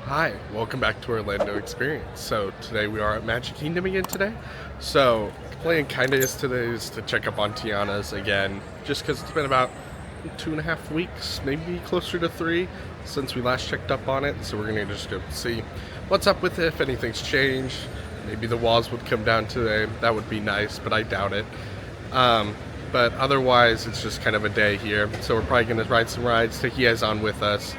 Hi, welcome back to Orlando Experience. So today we are at Magic Kingdom again today. So the plan kind of is today is to check up on Tiana's again, just because it's been about 2.5 weeks, maybe closer to 3 since we last checked up on it. So we're gonna just go see what's up with it, if anything's changed. Maybe the walls would come down today. That would be nice, but I doubt it. But otherwise, it's just kind of a day here. So we're probably gonna ride some rides, take you guys on with us,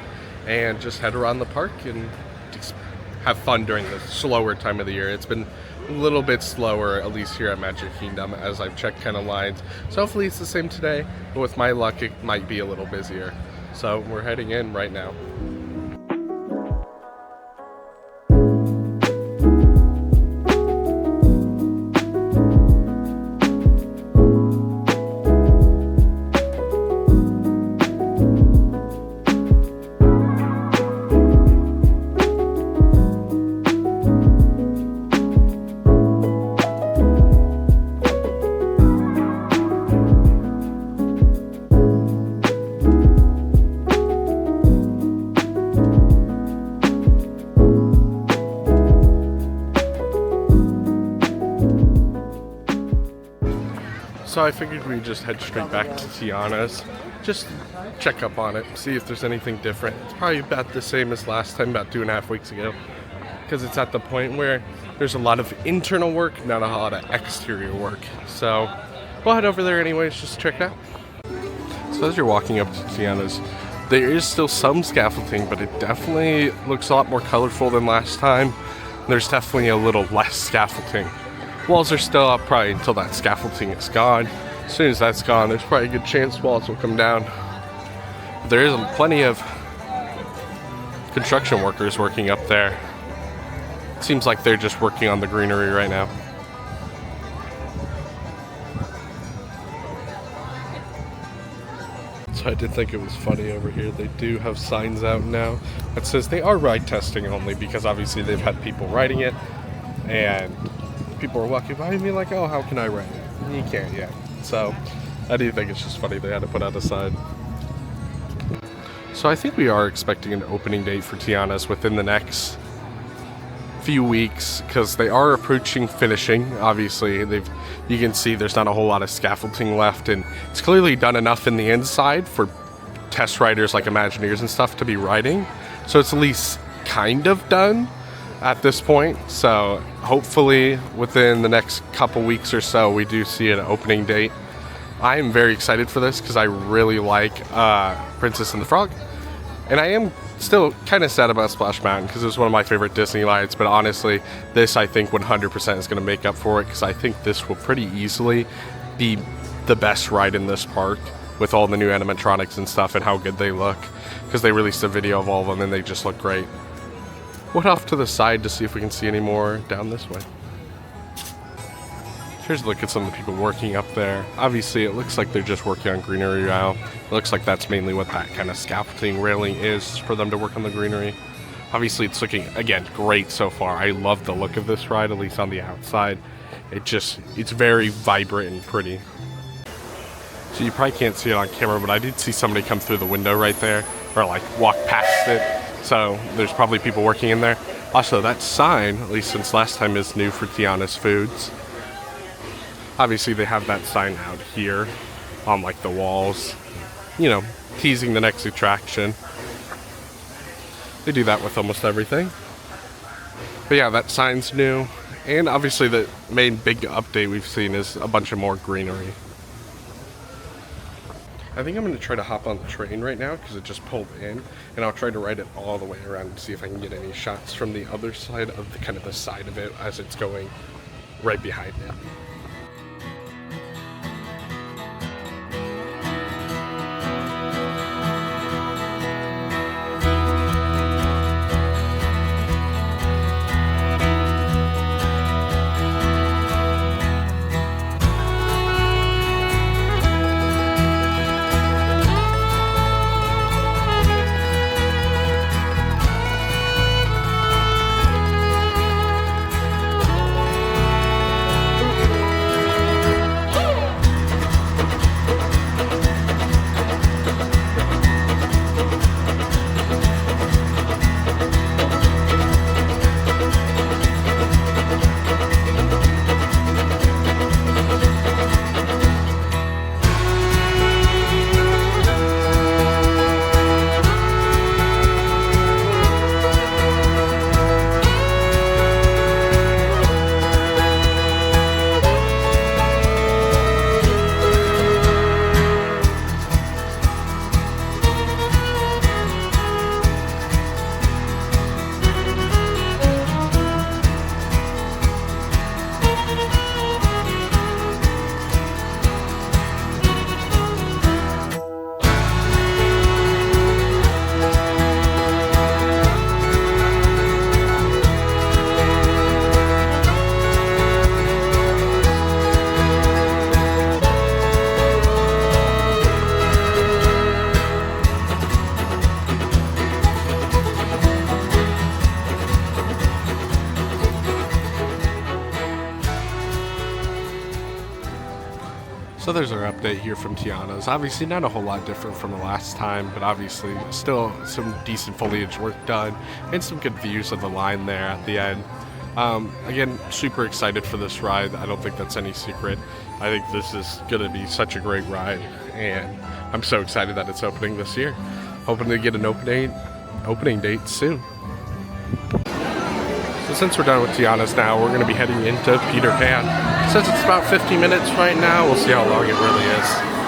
and just head around the park and just have fun during the slower time of the year. It's been a little bit slower, at least here at Magic Kingdom, as I've checked kind of lines. So hopefully it's the same today, but with my luck, it might be a little busier. So we're heading in right now. So I figured we'd just head straight back to Tiana's, just check up on it, see if there's anything different. It's probably about the same as last time, about 2.5 weeks ago, because it's at the point where there's a lot of internal work, not a lot of exterior work. So we'll head over there anyways, just check it out. So as you're walking up to Tiana's, there is still some scaffolding, but it definitely looks a lot more colorful than last time. There's definitely a little less scaffolding. Walls are still up probably until that scaffolding is gone. As soon as that's gone, there's probably a good chance walls will come down. But there is plenty of construction workers working up there. It seems like they're just working on the greenery right now. So I did think it was funny over here. They do have signs out now that says they are ride testing only, because obviously they've had people riding it, and people are walking by me like, oh, how can I ride it? You can't yet. So I do think it's just funny they had to put out a sign. So I think we are expecting an opening date for Tiana's within the next few weeks, because they are approaching finishing. Obviously, you can see there's not a whole lot of scaffolding left, and it's clearly done enough in the inside for test riders like Imagineers and stuff to be riding. So it's at least kind of done at this point. So hopefully within the next couple weeks or so we do see an opening date. I am very excited for this because I really like Princess and the Frog, and I am still kind of sad about Splash Mountain because it was one of my favorite Disney rides, but honestly this I think 100% is going to make up for it, because I think this will pretty easily be the best ride in this park with all the new animatronics and stuff and how good they look, because they released a video of all of them and they just look great. We'll head off to the side to see if we can see any more down this way. Here's a look at some of the people working up there. Obviously, it looks like they're just working on greenery now. It looks like that's mainly what that kind of scaffolding railing is, for them to work on the greenery. Obviously, it's looking, again, great so far. I love the look of this ride, at least on the outside. It's very vibrant and pretty. So you probably can't see it on camera, but I did see somebody come through the window right there, or like walk past it. So there's probably people working in there. Also, that sign, at least since last time, is new for Tiana's Foods. Obviously, they have that sign out here on like the walls, you know, teasing the next attraction. They do that with almost everything. But yeah, that sign's new. And obviously the main big update we've seen is a bunch of more greenery. I think I'm going to try to hop on the train right now because it just pulled in, and I'll try to ride it all the way around and see if I can get any shots from the other side of the kind of the side of it as it's going right behind it. So there's our update here from Tiana's. Obviously not a whole lot different from the last time, but obviously still some decent foliage work done and some good views of the line there at the end. Again, super excited for this ride. I don't think that's any secret. I think this is going to be such a great ride, and I'm so excited that it's opening this year. Hoping to get an opening date soon. So since we're done with Tiana's now, we're going to be heading into Peter Pan. Since it's about 50 minutes right now, we'll see how long it really is.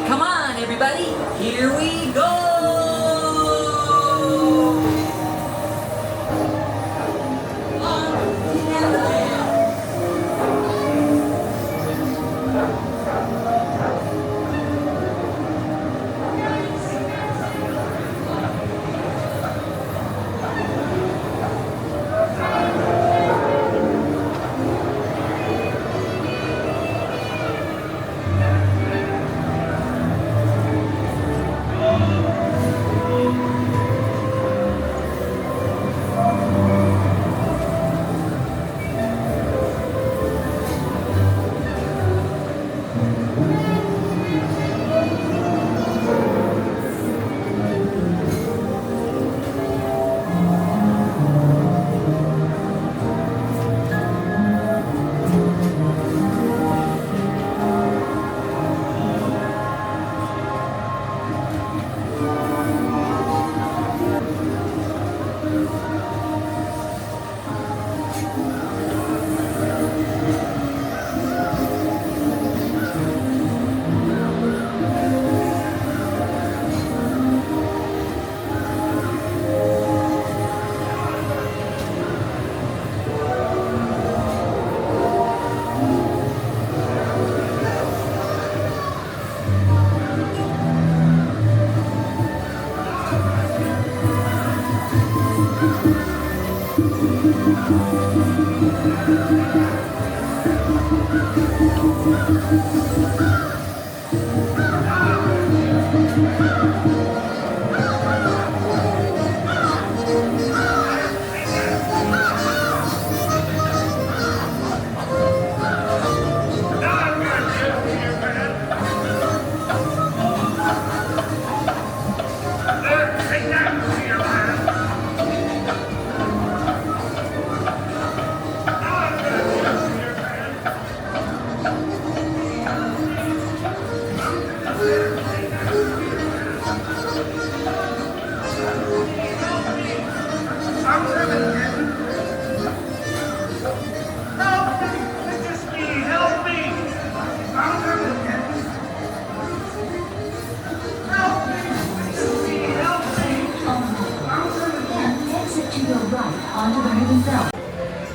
Come on, everybody, here we go!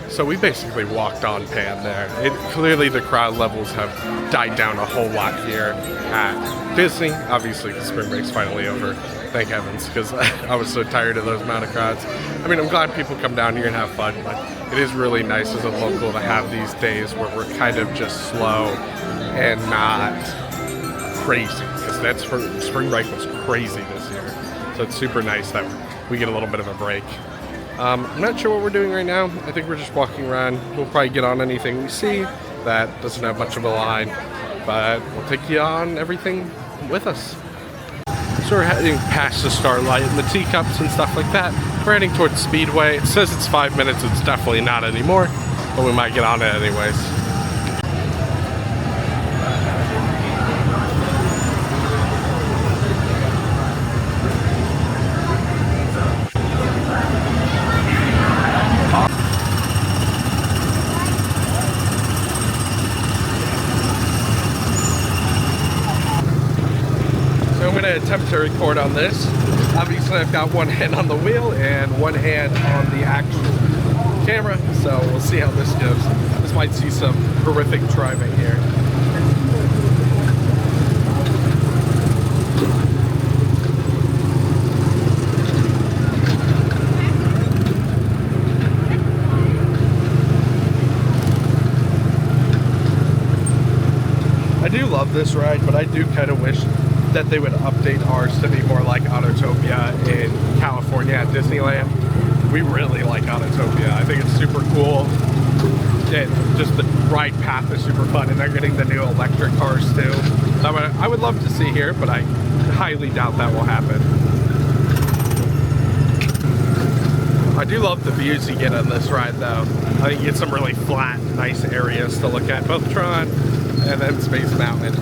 So we basically walked on Pan there. Clearly the crowd levels have died down a whole lot here at Disney. Obviously the spring break's finally over, thank heavens, because I was so tired of those amount of crowds. I mean, I'm glad people come down here and have fun, but it is really nice as a local to have these days where we're kind of just slow and not crazy, because that's spring break was crazy this year. So it's super nice that we get a little bit of a break. I'm not sure what we're doing right now. I think we're just walking around. We'll probably get on anything we see that doesn't have much of a line, but we'll take you on everything with us. So we're heading past the Starlight and the teacups and stuff like that. We're heading towards Speedway. It says it's 5 minutes. It's definitely not anymore, but we might get on it anyways. I'm gonna attempt to record on this. Obviously I've got one hand on the wheel and one hand on the actual camera, so we'll see how this goes. This might see some horrific driving here. I do love this ride, but I do kind of wish that they would update ours to be more like Autotopia in California at Disneyland. We really like Autotopia. I think it's super cool. And just the ride path is super fun, and they're getting the new electric cars too. I would love to see here, but I highly doubt that will happen. I do love the views you get on this ride though. I think you get some really flat, nice areas to look at, both Tron and then Space Mountain.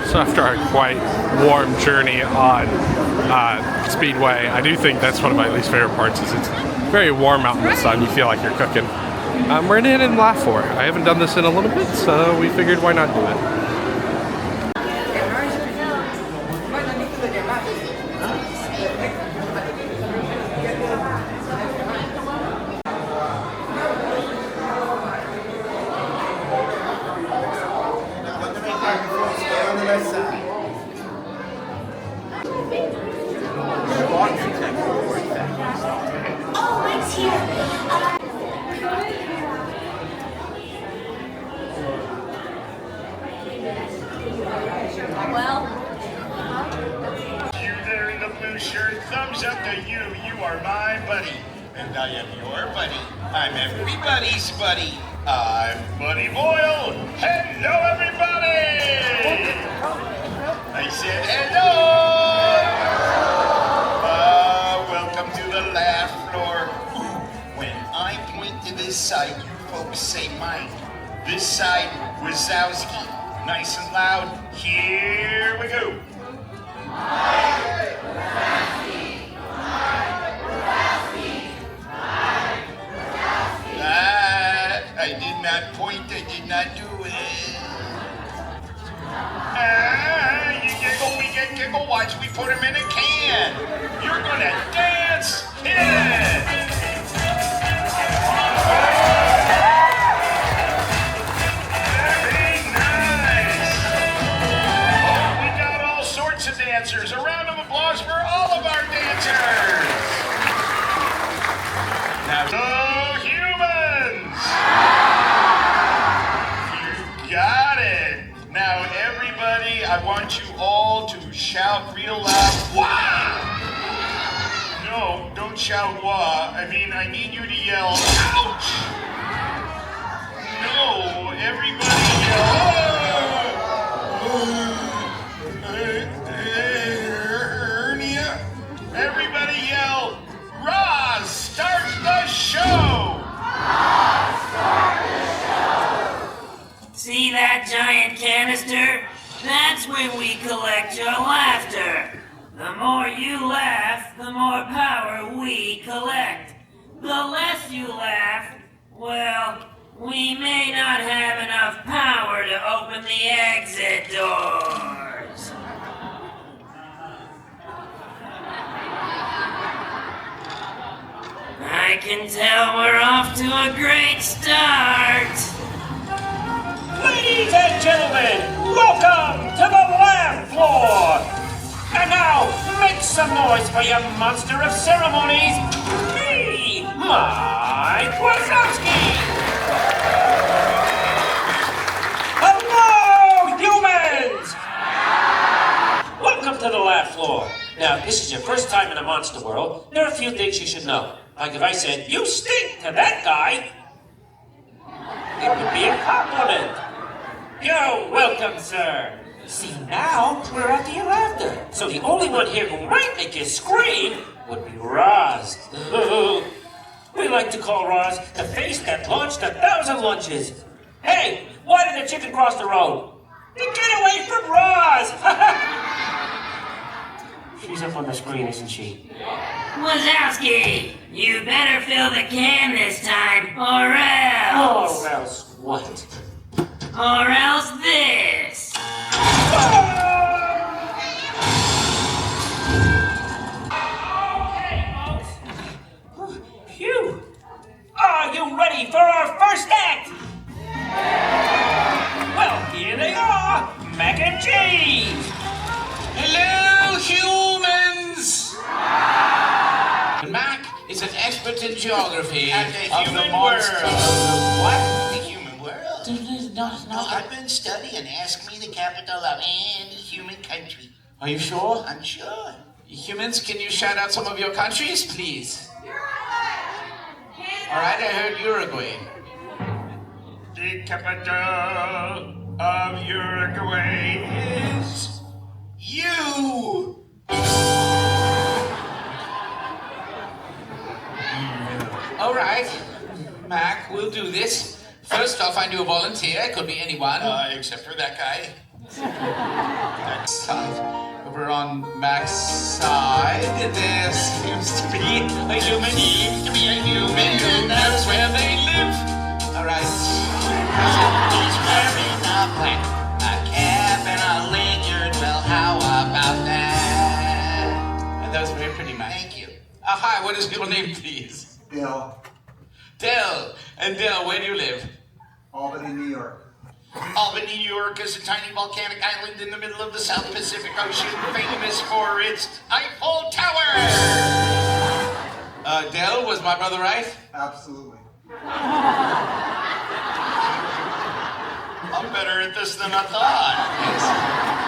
So after a quite warm journey on Speedway, I do think that's one of my least favorite parts. Is it's very warm out in the sun. You feel like you're cooking. We're in it in La 4. I haven't done this in a little bit, so we figured why not do it. Thumbs up to you. You are my buddy. And I am your buddy. I'm everybody's buddy. I'm Buddy Boyle. Hello, everybody. I said hello. Welcome to the laugh floor. When I point to this side, you folks say mine. This side, Wazowski. Nice and loud. Here we go. I did not point, I did not do it. You giggle, we get giggle, watch me put him in a can. You're gonna dance, hit it. Very nice. Oh, we got all sorts of dancers. A round of applause for all of our dancers. Now, humans. Got it. Now, everybody, I want you all to shout real loud, wah! No, don't shout wah. I mean, I need you to yell, ouch! No, everybody yell, hernia. Everybody yell, Roz, start the show! See that giant canister? That's when we collect your laughter. The more you laugh, the more power we collect. The less you laugh, well, we may not have enough power to open the exit doors. I can tell we're off to a great start. Ladies and some noise for your monster of ceremonies, me, Mike Wazowski! Hello, humans! Welcome to the lab floor. Now, if this is your first time in a monster world, there are a few things you should know. Like if I said, "You stink" to that guy, it would be a compliment. You're welcome, sir. See, now we're at the laughter. So the only one here who might make you scream would be Roz. We like to call Roz the face that launched 1,000 lunches. Hey, why did the chicken cross the road? To get away from Roz! She's up on the screen, isn't she? Wazowski, you better fill the can this time, or else. Or else what? Or else this. Okay, folks. Phew. Are you ready for our first act? Well, here they are, mac and cheese. Hello, humans! Mac is an expert in geography of the monster. What? The human world? No, I've been studying. Ask me the capital of any human country. Are you sure? I'm sure. Humans, can you shout out some of your countries, please? All right, I heard Uruguay. The capital of Uruguay is you. All right, Mac, we'll do this. First off, I knew a volunteer. It could be anyone. Except for that guy. Side. Over on Mac's side, there seems to be a human. Seems to be a human, and that's where they live. All right. He's wearing a cap and a lanyard. Well, how about that? That was very pretty, Mac. Thank you. Hi, what is your name, please? Bill, Dell. And Dell, where do you live? Albany, New York. Albany, New York is a tiny volcanic island in the middle of the South Pacific Ocean, famous for its Eiffel Tower. Dell, was my brother right? Absolutely. I'm better at this than I thought.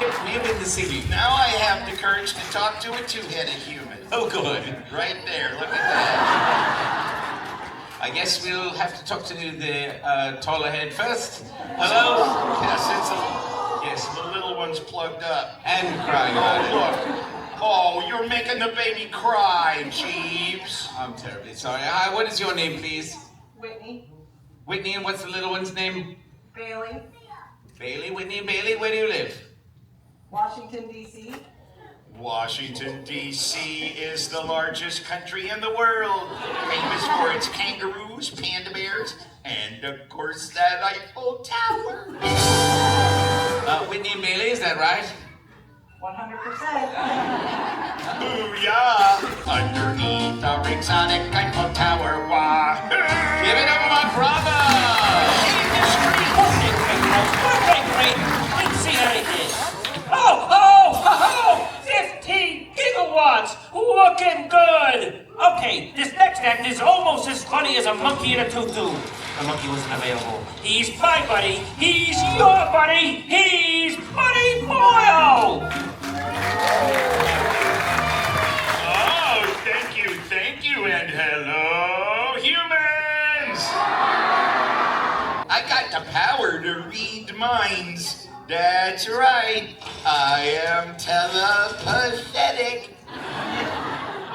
Yes. We've been deceiving. Now I have the courage to talk to a two-headed human. Oh, good. Right there, look at that. I guess we'll have to talk to the taller head first. Hello? Yes, the little one's plugged up. And crying about it. Look. Oh, you're making the baby cry, Jeeves. I'm terribly sorry. Hi, what is your name, please? Whitney, Whitney, and what's the little one's name? Bailey, Bailey. Whitney and Bailey, where do you live? Washington, D.C. Washington, D.C. is the largest country in the world, famous for its kangaroos, panda bears, and of course that Eiffel Tower. Whitney and Bailey, is that right? 100%. Booyah! Underneath our exotic Eiffel Tower, why? Give it up for my brother! Okay, great. Let's see how they did. 15 gigawatts! Looking good! Okay, this next act is almost as funny as a monkey in a tutu. The monkey wasn't available. He's my buddy. He's your buddy. He's Buddy Boyle! Oh, thank you, and hello, humans! I got the power to read minds. That's right, I am telepathetic.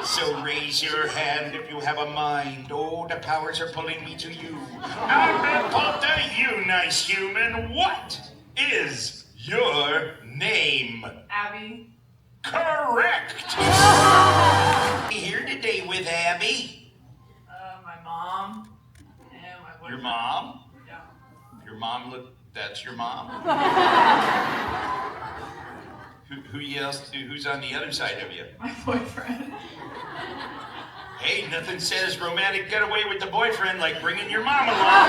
So raise your hand if you have a mind. Oh, the powers are pulling me to you. I'm been pulled to you, nice human. What is your name? Abby, Correct! Here today with Abby. my mom, and my boyfriend. Your mom? Yeah. Your mom, that's your mom? Who's on the other side of you? My boyfriend. Hey, nothing says romantic getaway with the boyfriend like bringing your mom along.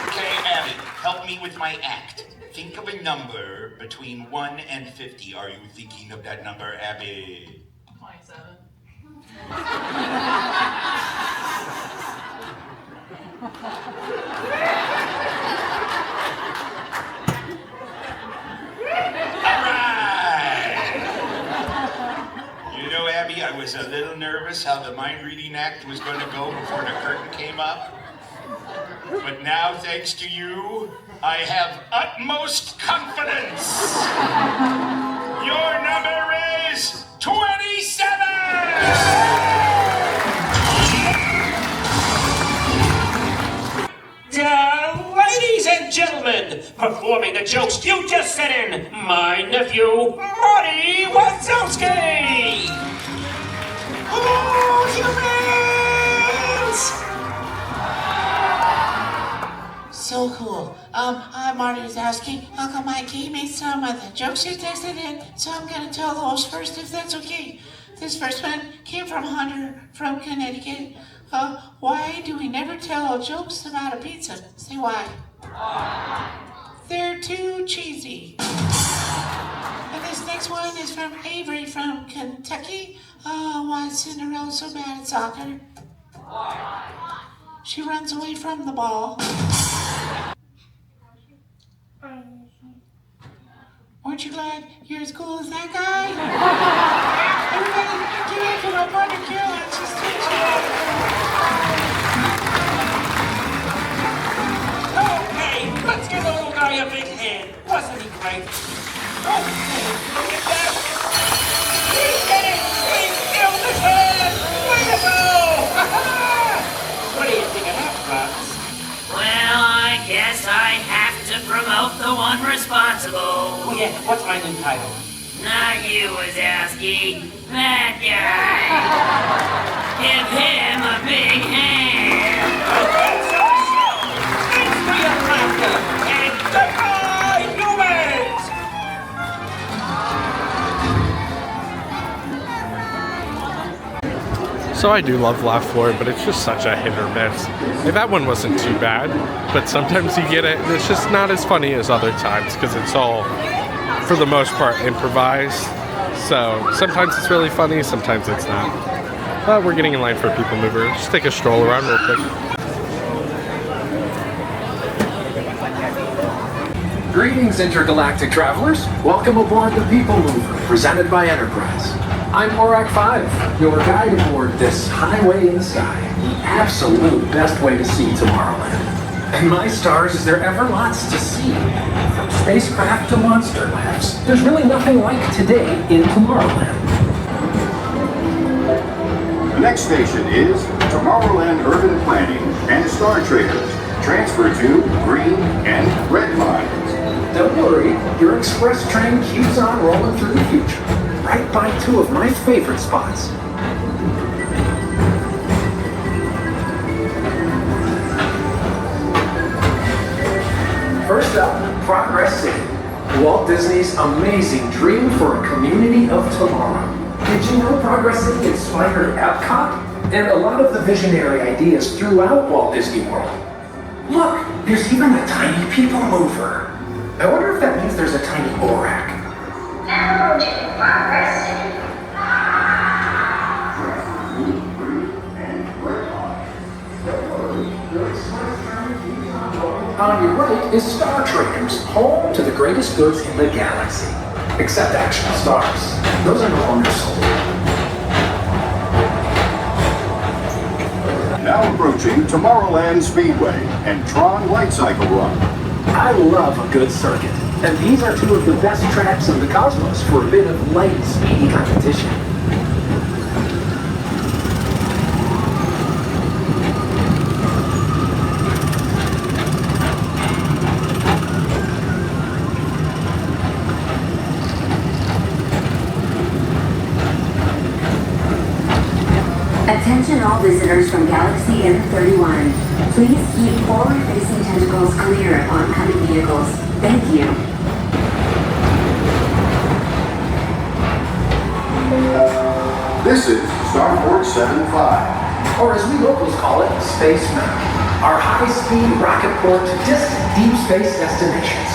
Okay, Abby, help me with my act. Think of a number between 1 and 50. Are you thinking of that number, Abby? 27. You know, Abby, I was a little nervous how the mind-reading act was going to go before the curtain came up. But now, thanks to you, I have utmost confidence. Your number is 27! Ladies and gentlemen, performing the jokes you just sent in, my nephew, Marty Wazowski! Oh, humans! So cool. I'm Marty Wazowski. Uncle Mike gave me some of the jokes you texted in, so I'm gonna tell those first if that's okay. This first one came from Hunter from Connecticut. Why do we never tell jokes about a pizza? Say why. They're too cheesy. And this next one is from Avery from Kentucky. Why is Cinderella so bad at soccer? She runs away from the ball. Aren't you glad you're as cool as that guy? Everybody, give it for my partner Caroline. She's teaching. Okay, let's give the little guy a big hand. Wasn't he great? Okay, look at that. He did it! He killed his head! Way to go! What do you think of that, Bugs? Well, I guess I have to promote the one responsible. Oh yeah, what's my new title? Not you, Wazowski. That guy. Give him a big hand. Thanks for your laughter, and goodbye, humans! So I do love Laugh Floor, but it's just such a hit or miss. Like, that one wasn't too bad, but sometimes you get it, and it's just not as funny as other times because it's all, for the most part, improvised. So sometimes it's really funny, sometimes it's not. But we're getting in line for PeopleMover. Just take a stroll around real quick. Greetings, intergalactic travelers. Welcome aboard the PeopleMover, presented by Enterprise. I'm Horak 5, your guide aboard this highway in the sky, the absolute best way to see Tomorrowland. And my stars, is there ever lots to see? From spacecraft to monster labs, there's really nothing like today in Tomorrowland. The next station is Tomorrowland Urban Planning and Star Traders. Transfer to green and red lines. Don't worry, your express train keeps on rolling through the future, right by two of my favorite spots. First up, Progress City, Walt Disney's amazing dream for a community of tomorrow. Did you know Progress City inspired Epcot and a lot of the visionary ideas throughout Walt Disney World? Look, there's even a tiny PeopleMover. I wonder if that means there's a tiny Horak. Now to Progress City. On your right is Star Traders, home to the greatest goods in the galaxy. Except actual stars. Those are no longer sold. Now approaching Tomorrowland Speedway and Tron Light Cycle Run. I love a good circuit, and these are two of the best tracks in the cosmos for a bit of light, speedy competition. Attention all visitors from Galaxy N31. Please keep forward-facing tentacles clear of oncoming vehicles. Thank you. This is Starport 75. Or as we locals call it, Space Mountain. Our high-speed rocket port to distant deep space destinations.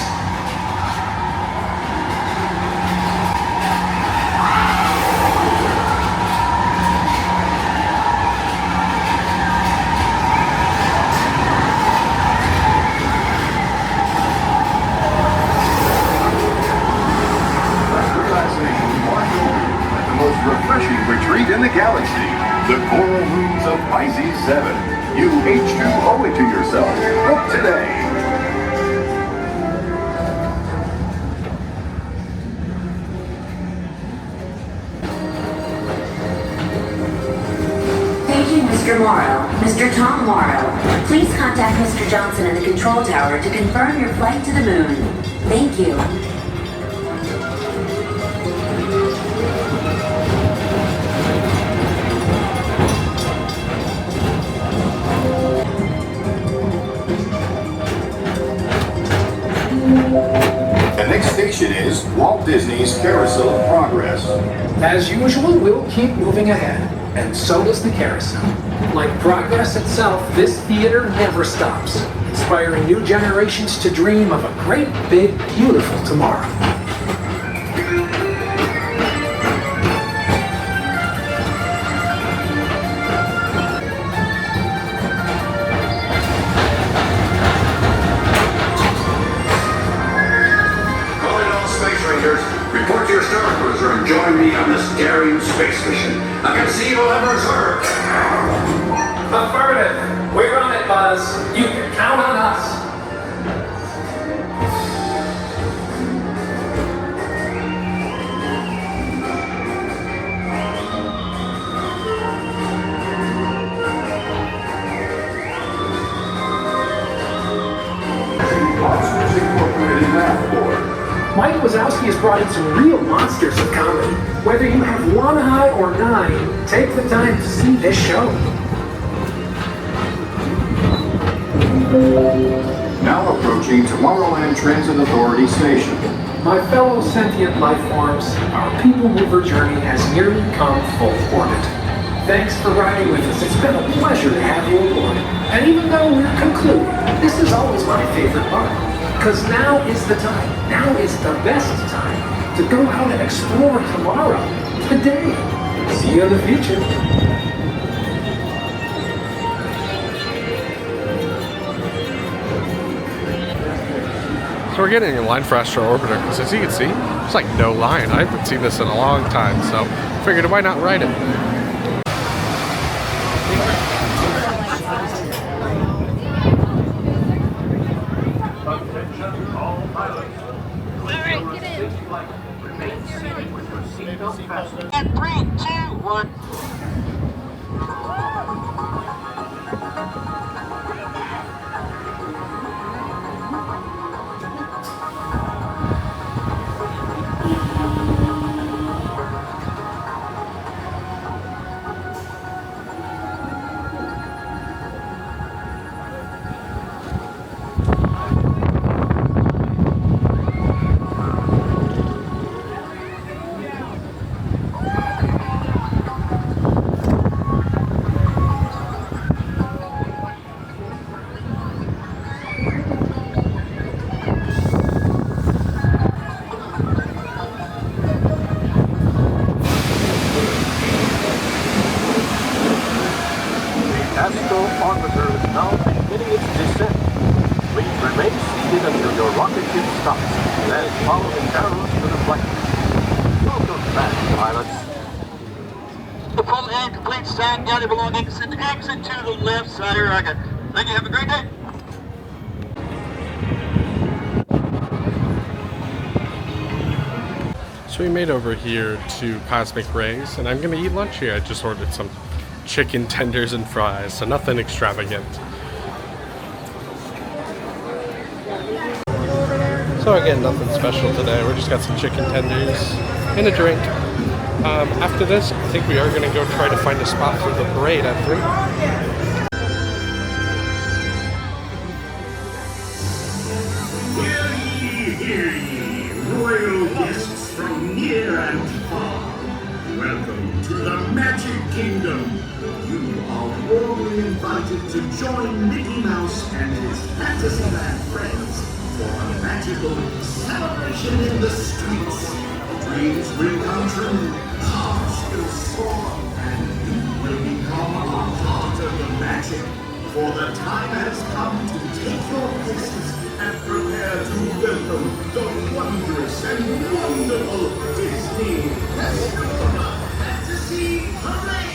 7. You H2 owe it to yourself. Book today. Paging Mr. Morrow. Mr. Tom Morrow. Please contact Mr. Johnson in the control tower to confirm your flight to the moon. Thank you. The next station is Walt Disney's Carousel of Progress. As usual, we'll keep moving ahead, and so does the carousel. Like progress itself, this theater never stops, inspiring new generations to dream of a great, big, beautiful tomorrow. Report to your star cruiser and join me on this daring space mission. I can see you'll ever serve. Affirmative. We're on it, Buzz. You can count on us. Monsters Incorporated math board. Mike Wazowski has brought in some real monsters of comedy. Whether you have one eye or 9, take the time to see this show. Now approaching Tomorrowland Transit Authority Station. My fellow sentient life forms, our people mover journey has nearly come full orbit. Thanks for riding with us. It's been a pleasure to have you aboard. And even though we're concluding, this is always my favorite part. Because now is the time, now is the best time to go out and explore tomorrow, today. See you in the future. So we're getting in line for Astro Orbiter, because as you can see, there's like no line. I haven't seen this in a long time, so figured why not ride it. And 3, 2, 1. Astro Orbiter is now beginning its descent. Please remain seated until your rocket ship stops, then follow the arrows to the flight. Welcome back, pilots. The full and complete sign, gather belongings, and exit to the left side of your rocket. Thank you, have a great day. So we made over here to Cosmic Rays, and I'm gonna eat lunch here. I just ordered some chicken tenders and fries, so nothing extravagant. So again, nothing special today. We just got some chicken tenders and a drink. After this, I think we are gonna go try to find a spot for the parade at 3. Hear ye, royal guests from near and far. Welcome to the Magic Kingdom. You are warmly invited to join Mickey Mouse and his Fantasyland friends for a magical celebration in the streets. Dreams will come true, hearts will soar, and you will become a part of the magic. For the time has come to take your places and prepare to welcome the wondrous and wonderful Disney Festival Fantasy Parade!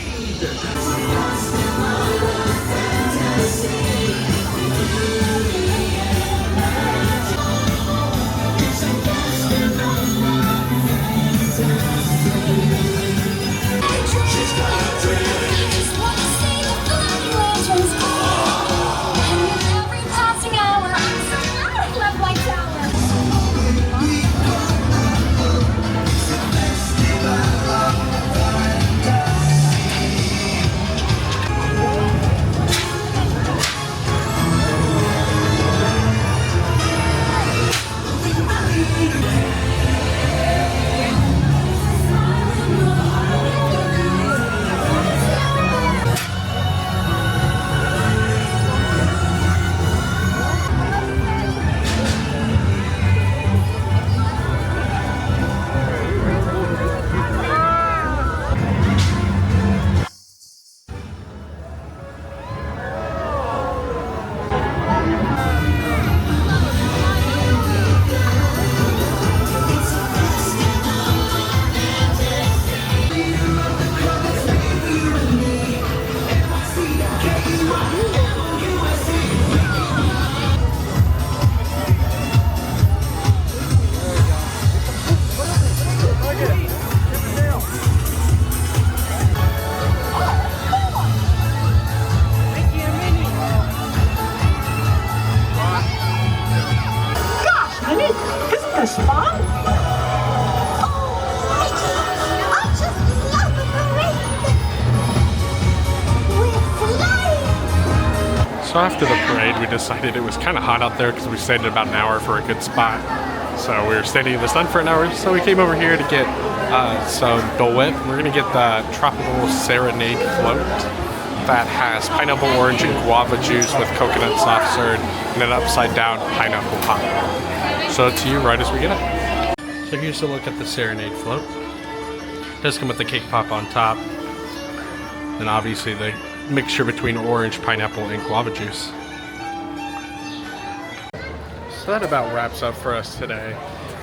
So after the parade, we decided it was kind of hot out there because we stayed about an hour for a good spot. So we were standing in the sun for an hour, so we came over here to get some Dole Whip. We're gonna get the Tropical Serenade float that has pineapple, orange, and guava juice with coconut soft serve and an upside down pineapple pop. So to you right as we get it. So here's a look at the Serenade float. It does come with the cake pop on top, and obviously the mixture between orange, pineapple, and guava juice. So that about wraps up for us today.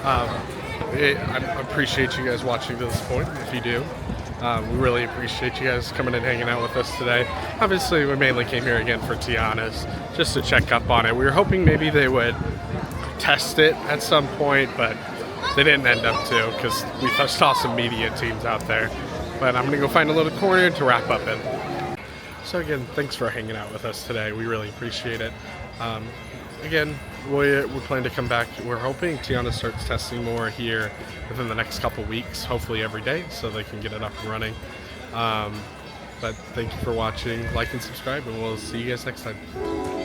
I appreciate you guys watching to this point, if you do. We really appreciate you guys coming and hanging out with us today. Obviously, we mainly came here again for Tiana's, just to check up on it. We were hoping maybe they would test it at some point, but they didn't end up to, because we saw some media teams out there. But I'm gonna go find a little corner to wrap up in. So again, thanks for hanging out with us today. We really appreciate it. Again, we plan to come back. We're hoping Tiana starts testing more here within the next couple weeks, hopefully every day, so they can get it up and running. But thank you for watching. Like and subscribe, and we'll see you guys next time.